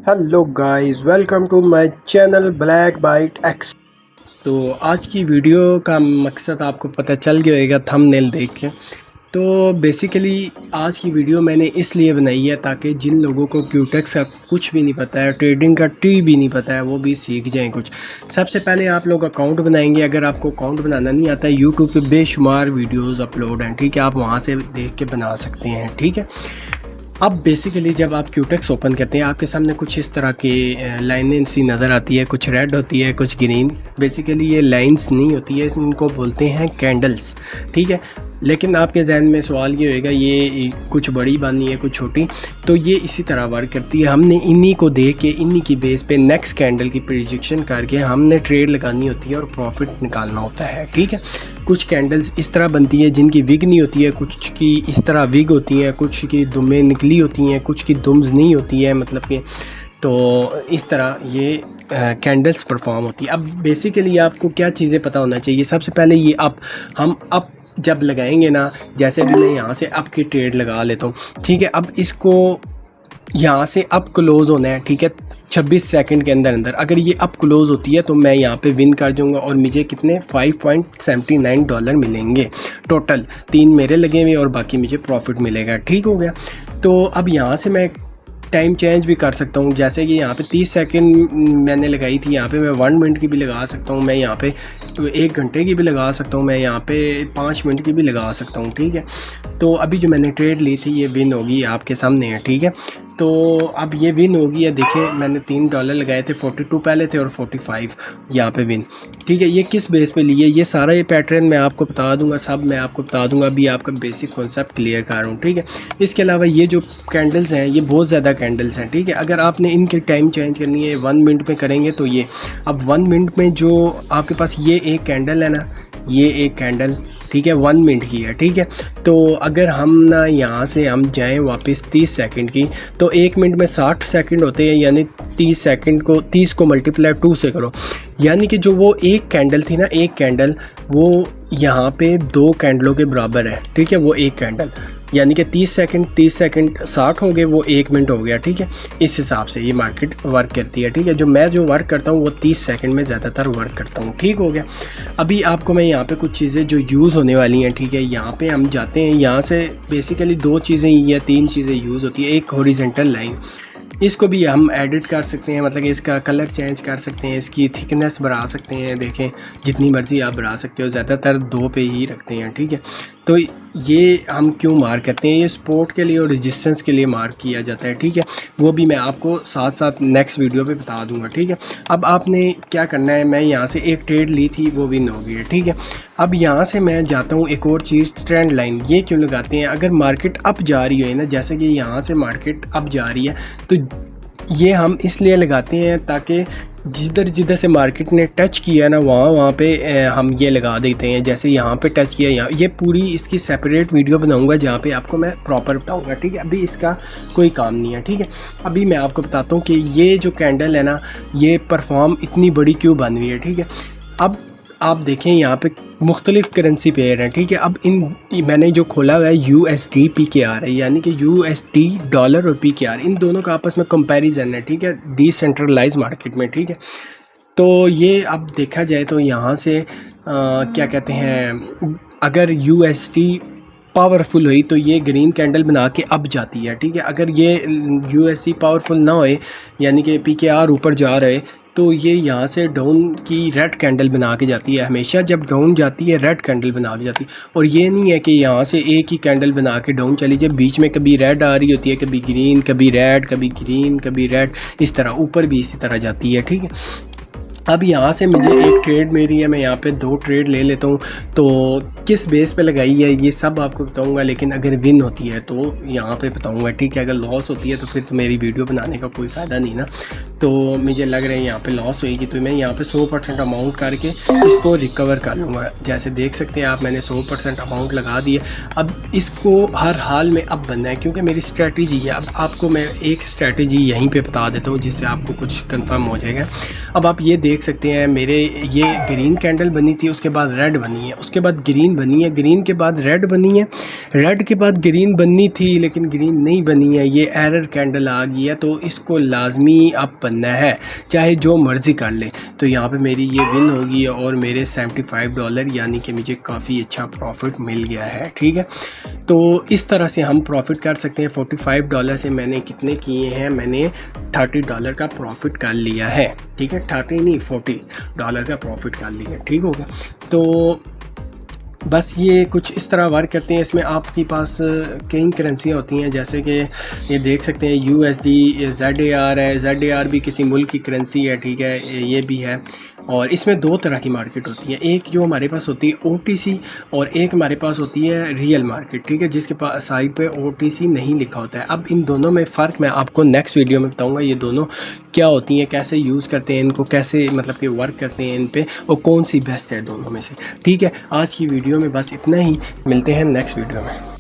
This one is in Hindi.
Hello guys, welcome to my channel Black Bite X. तो आज की वीडियो का मकसद आपको पता चल गया होगा थंबनेल देख के। तो बेसिकली आज की वीडियो मैंने इसलिए बनाई है ताकि जिन लोगों को क्यूटेक्स का कुछ भी नहीं पता है, ट्रेडिंग का ट्री भी नहीं पता है, वो भी सीख जाएं कुछ। सबसे पहले आप लोग अकाउंट बनाएंगे। अगर आपको अकाउंट बनाना नहीं आता है, यूट्यूब पे बेशुमार वीडियोज़ अपलोड हैं, ठीक है, आप वहाँ से देख के बना सकते हैं, ठीक है। अब बेसिकली जब आप क्यूटेक्स ओपन करते हैं, आपके सामने कुछ इस तरह की लाइनें सी नज़र आती है, कुछ रेड होती है, कुछ ग्रीन। बेसिकली ये लाइंस नहीं होती है, इनको बोलते हैं कैंडल्स, ठीक है। लेकिन आपके जहन में सवाल ये होएगा, ये कुछ बड़ी बानी है, कुछ छोटी, तो ये इसी तरह वर्क करती है। हमने इन्हीं को देख के, इन्हीं की बेस पे नेक्स्ट कैंडल की प्रिडिक्शन करके हमने ट्रेड लगानी होती है और प्रॉफिट निकालना होता है, ठीक है। कुछ कैंडल्स इस तरह बनती है जिनकी विग नहीं होती है, कुछ की इस तरह विग होती हैं, कुछ की दुमें निकली होती हैं, कुछ की दुम्स नहीं होती है, मतलब कि तो इस तरह ये कैंडल्स परफॉर्म होती है। अब बेसिकली आपको क्या चीज़ें पता होना चाहिए। सबसे पहले ये हम अप जब लगाएंगे ना, जैसे अभी मैं यहाँ से अप की ट्रेड लगा लेता हूँ, ठीक है। अब इसको यहाँ से अप क्लोज़ होना है, ठीक है, 26 सेकंड के अंदर अंदर। अगर ये अप क्लोज़ होती है तो मैं यहाँ पे विन कर जाऊँगा और मुझे कितने $5.79 मिलेंगे टोटल। 3 मेरे लगे हुए और बाकी मुझे प्रॉफिट मिलेगा, ठीक हो गया। तो अब यहाँ से मैं टाइम चेंज भी कर सकता हूँ। जैसे कि यहाँ पे 30 सेकंड मैंने लगाई थी, यहाँ पे मैं 1 मिनट की भी लगा सकता हूँ, मैं यहाँ पे 1 घंटे की भी लगा सकता हूँ, मैं यहाँ पे 5 मिनट की भी लगा सकता हूँ, ठीक है। तो अभी जो मैंने ट्रेड ली थी ये विन होगी, आपके सामने है, ठीक है। तो अब ये विन होगी है, देखिए मैंने $3 लगाए थे, 42 पहले थे और 45 यहाँ पे विन, ठीक है। ये किस बेस पे लिए, ये सारा ये पैटर्न मैं आपको बता दूंगा, सब मैं आपको बता दूंगा। अभी आपका बेसिक कॉन्सेप्ट क्लियर कर रहा हूँ, ठीक है। इसके अलावा ये जो कैंडल्स हैं, ये बहुत ज़्यादा कैंडल्स हैं, ठीक है। अगर आपने इनकी टाइम चेंज करनी है 1 मिनट में करेंगे तो ये अब 1 मिनट में जो आपके पास ये एक कैंडल है ना, ये एक कैंडल, ठीक है, 1 मिनट की है, ठीक है। तो अगर हम ना यहाँ से हम जाएं वापस 30 सेकंड की, तो 1 मिनट में 60 सेकंड होते हैं, यानी 30 सेकंड को 30 को मल्टीप्लाई 2 से करो, यानी कि जो वो एक कैंडल थी ना, एक कैंडल वो यहाँ पे 2 कैंडलों के बराबर है, ठीक है। वो एक कैंडल यानी कि 30 सेकंड 60 हो गए, वो 1 मिनट हो गया, ठीक है। इस हिसाब से ये मार्केट वर्क करती है, ठीक है। जो वर्क करता हूँ वो 30 सेकंड में ज़्यादातर वर्क करता हूँ, ठीक हो गया। अभी आपको मैं यहाँ पे कुछ चीज़ें जो यूज़ होने वाली हैं, ठीक है, यहाँ पे हम जाते हैं। यहाँ से बेसिकली 2 चीज़ें या 3 चीज़ें यूज़ होती है। एक हॉरिजॉन्टल लाइन, इसको भी हम एडिट कर सकते हैं, मतलब इसका कलर चेंज कर सकते हैं, इसकी थिकनेस बढ़ा सकते हैं, देखें जितनी मर्ज़ी आप बढ़ा सकते हो, ज़्यादातर 2 पे ही रखते हैं, ठीक है। तो ये हम क्यों मार्क करते हैं, ये सपोर्ट के लिए और रेजिस्टेंस के लिए मार्क किया जाता है, ठीक है। वो भी मैं आपको साथ साथ नेक्स्ट वीडियो पे बता दूंगा, ठीक है। अब आपने क्या करना है, मैं यहाँ से एक ट्रेड ली थी, वो विन हो गई है, ठीक है। अब यहाँ से मैं जाता हूँ एक और चीज़, ट्रेंड लाइन। ये क्यों लगाते हैं, अगर मार्केट अप जा रही है ना, जैसे कि यहाँ से मार्केट अप जा रही है, तो ये हम इसलिए लगाते हैं ताकि जिधर से मार्केट ने टच किया ना, वहाँ पे हम ये लगा देते हैं। जैसे यहाँ पे टच किया, यहाँ ये पूरी इसकी सेपरेट वीडियो बनाऊंगा जहाँ पे आपको मैं प्रॉपर बताऊंगा, ठीक है। अभी इसका कोई काम नहीं है, ठीक है। अभी मैं आपको बताता हूँ कि ये जो कैंडल है ना, ये परफॉर्म इतनी बड़ी क्यों बन रही है, ठीक है। अब आप देखें यहाँ पे मुख्तलिफ करेंसी पेयर हैं, ठीक है। अब मैंने जो खोला हुआ है USD PKR है, यानी कि USD डॉलर और PKR, इन दोनों का आपस में कंपैरिजन है, ठीक है, डिसेंट्रलाइज मार्केट में, ठीक है। तो ये अब देखा जाए तो यहाँ से क्या कहते हैं, अगर USD पावरफुल हुई तो ये ग्रीन कैंडल बना के अब जाती है, ठीक है। अगर ये USD पावरफुल ना होए, यानी कि PKR ऊपर जा रहे, तो ये यहाँ से डाउन की रेड कैंडल बना के जाती है। हमेशा जब डाउन जाती है रेड कैंडल बना के जाती है। और ये नहीं है कि यहाँ से एक ही कैंडल बना के डाउन चली जाए, बीच में कभी रेड आ रही होती है, कभी ग्रीन, कभी रेड, कभी ग्रीन, कभी रेड, इस तरह ऊपर भी इसी तरह जाती है, ठीक है। अब यहाँ से मुझे एक ट्रेड मेरी है, मैं यहाँ पे 2 ट्रेड ले लेता हूँ। तो किस बेस पे लगाई है ये सब आपको बताऊँगा, लेकिन अगर विन होती है तो यहाँ पे बताऊँगा, ठीक है। अगर लॉस होती है तो फिर तो मेरी वीडियो बनाने का कोई फ़ायदा नहीं ना। तो मुझे लग रहा है यहाँ पे लॉस होएगी, तो मैं यहाँ पे 100% अमाउंट करके इसको रिकवर कर लूँगा। जैसे देख सकते हैं आप, मैंने 100% अमाउंट लगा दिए। अब इसको हर हाल में अब बनना है, क्योंकि मेरी स्ट्रेटजी है। अब आपको मैं एक स्ट्रेटजी यहीं पे बता देता हूँ जिससे आपको कुछ कंफर्म हो जाएगा। अब आप ये देख देख सकते हैं मेरे ये ग्रीन कैंडल बनी थी, उसके बाद रेड बनी है, उसके बाद ग्रीन बनी है, ग्रीन के बाद रेड बनी है, रेड के बाद ग्रीन बननी थी लेकिन ग्रीन नहीं बनी है, ये एरर कैंडल आ गई है। तो इसको लाजमी अब बनना है, चाहे जो मर्ज़ी कर ले। तो यहाँ पे मेरी ये विन होगी और मेरे $75 यानी कि मुझे काफ़ी अच्छा प्रॉफिट मिल गया है। ठीक है, तो इस तरह से हम प्रॉफिट कर सकते हैं। $45 से मैंने कितने किए हैं, मैंने $30 का प्रॉफिट कर लिया है। ठीक है, 30 नहीं $40 का प्रॉफिट कर लिया। ठीक हो गया, तो बस ये कुछ इस तरह वर्क करते हैं। इसमें आपके पास कई करेंसियाँ होती हैं, जैसे कि ये देख सकते हैं USD, ZAR है, ZAR भी किसी मुल्क की करेंसी है। ठीक है, ये भी है। और इसमें दो तरह की मार्केट होती है, एक जो हमारे पास होती है OTC और एक हमारे पास होती है रियल मार्केट। ठीक है, जिसके पास साइड पे OTC नहीं लिखा होता है। अब इन दोनों में फ़र्क मैं आपको नेक्स्ट वीडियो में बताऊंगा, ये दोनों क्या होती हैं, कैसे यूज़ करते हैं इनको, कैसे मतलब कि वर्क करते हैं इन पे, और कौन सी बेस्ट है दोनों में से। ठीक है, आज की वीडियो में बस इतना ही, मिलते हैं नेक्स्ट वीडियो में।